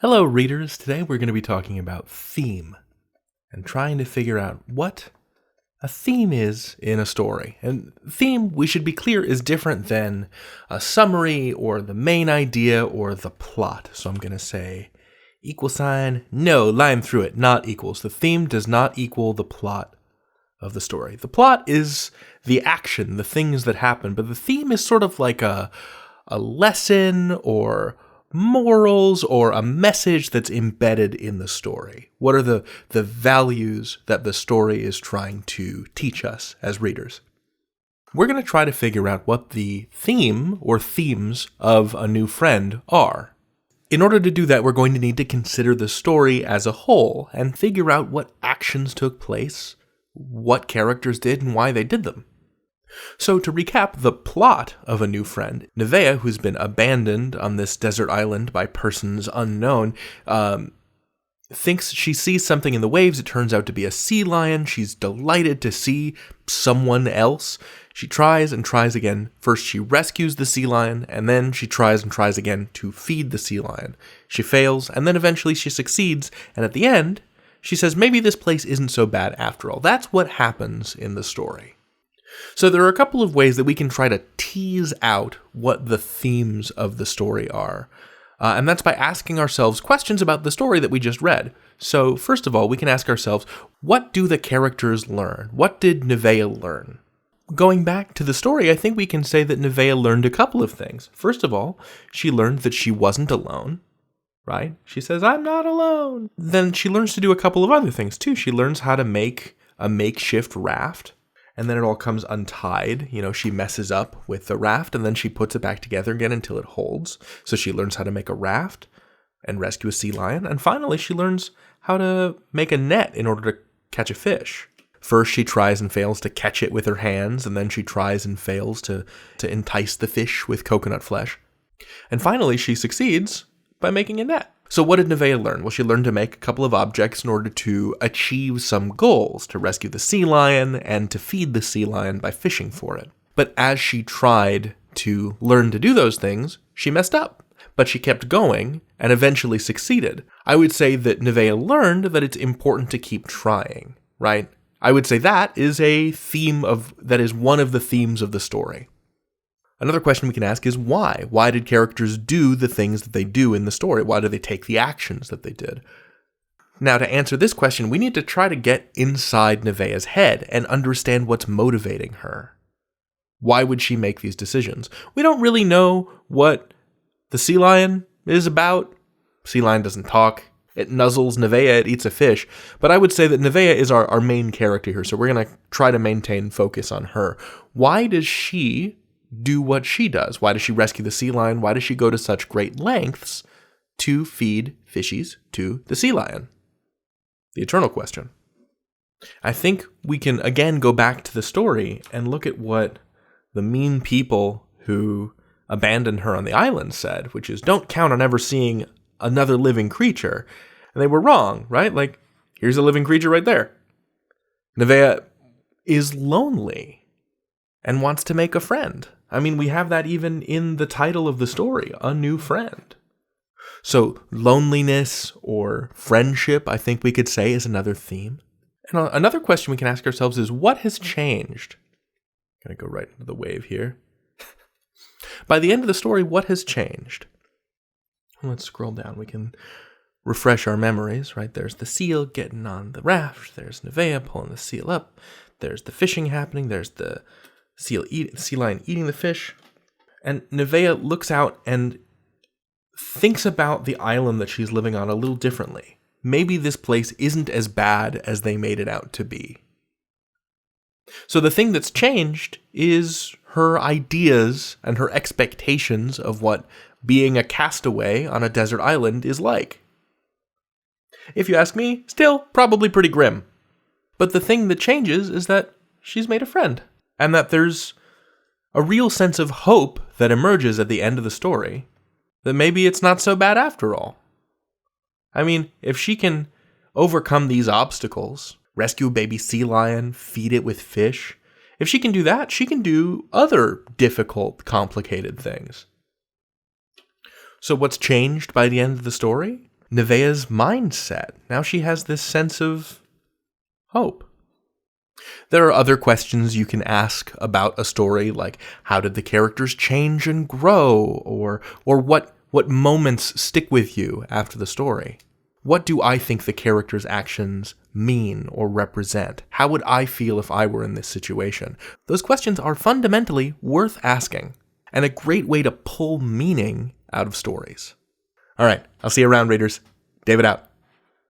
Hello, readers. Today we're going to be talking about theme and trying to figure out what a theme is in a story. And theme, we should be clear, is different than a summary or the main idea or the plot. So I'm going to say no, line through it, not equals. The theme does not equal the plot of the story. The plot is the action, the things that happen, but the theme is sort of like a lesson or morals or a message that's embedded in the story. What are the values that the story is trying to teach us as readers? We're going to try to figure out what the theme or themes of A New Friend are. In order to do that, we're going to need to consider the story as a whole and figure out what actions took place, what characters did, and why they did them. So to recap the plot of A New Friend, Nevaeh, who's been abandoned on this desert island by persons unknown, thinks she sees something in the waves. It turns out to be a sea lion. She's delighted to see someone else. She tries and tries again. First she rescues the sea lion, and then she tries and tries again to feed the sea lion. She fails, and then eventually she succeeds, and at the end, she says maybe this place isn't so bad after all. That's what happens in the story. So there are a couple of ways that we can try to tease out what the themes of the story are. And that's by asking ourselves questions about the story that we just read. So first of all, we can ask ourselves, what do the characters learn? What did Nevaeh learn? Going back to the story, I think we can say that Nevaeh learned a couple of things. First of all, she learned that she wasn't alone, right? She says, I'm not alone. Then she learns to do a couple of other things too. She learns how to make a makeshift raft. And then it all comes untied. She messes up with the raft, and then she puts it back together again until it holds. So she learns how to make a raft and rescue a sea lion. And finally, she learns how to make a net in order to catch a fish. First, she tries and fails to catch it with her hands, and then she tries and fails to entice the fish with coconut flesh. And finally, she succeeds by making a net. So what did Nevaeh learn? Well, she learned to make a couple of objects in order to achieve some goals, to rescue the sea lion and to feed the sea lion by fishing for it. But as she tried to learn to do those things, she messed up. But she kept going and eventually succeeded. I would say that Nevaeh learned that it's important to keep trying, right? I would say that is that is one of the themes of the story. Another question we can ask is why? Why did characters do the things that they do in the story? Why do they take the actions that they did? Now, to answer this question, we need to try to get inside Nevaeh's head and understand what's motivating her. Why would she make these decisions? We don't really know what the sea lion is about. Sea lion doesn't talk. It nuzzles Nevaeh, it eats a fish. But I would say that Nevaeh is our main character here, so we're going to try to maintain focus on her. Why does she do what she does? Why does she rescue the sea lion? Why does she go to such great lengths to feed fishies to the sea lion? The eternal question. I think we can again go back to the story and look at what the mean people who abandoned her on the island said, which is, don't count on ever seeing another living creature. And they were wrong, right? Like, here's a living creature right there. Nevaeh is lonely and wants to make a friend. I mean, we have that even in the title of the story, A New Friend. So loneliness or friendship, I think we could say, is another theme. And another question we can ask ourselves is, what has changed? I'm going to go right into the wave here. By the end of the story, what has changed? Let's scroll down. We can refresh our memories, right? There's the seal getting on the raft. There's Nevaeh pulling the seal up. There's the fishing happening. There's the sea lion eating the fish. And Nevaeh looks out and thinks about the island that she's living on a little differently. Maybe this place isn't as bad as they made it out to be. So the thing that's changed is her ideas and her expectations of what being a castaway on a desert island is like. If you ask me, still probably pretty grim. But the thing that changes is that she's made a friend. And that there's a real sense of hope that emerges at the end of the story, that maybe it's not so bad after all. I mean, if she can overcome these obstacles, rescue a baby sea lion, feed it with fish, if she can do that, she can do other difficult, complicated things. So what's changed by the end of the story? Nevaeh's mindset. Now she has this sense of hope. There are other questions you can ask about a story, like how did the characters change and grow, or what moments stick with you after the story? What do I think the characters' actions mean or represent? How would I feel if I were in this situation? Those questions are fundamentally worth asking, and a great way to pull meaning out of stories. All right, I'll see you around, readers. David out.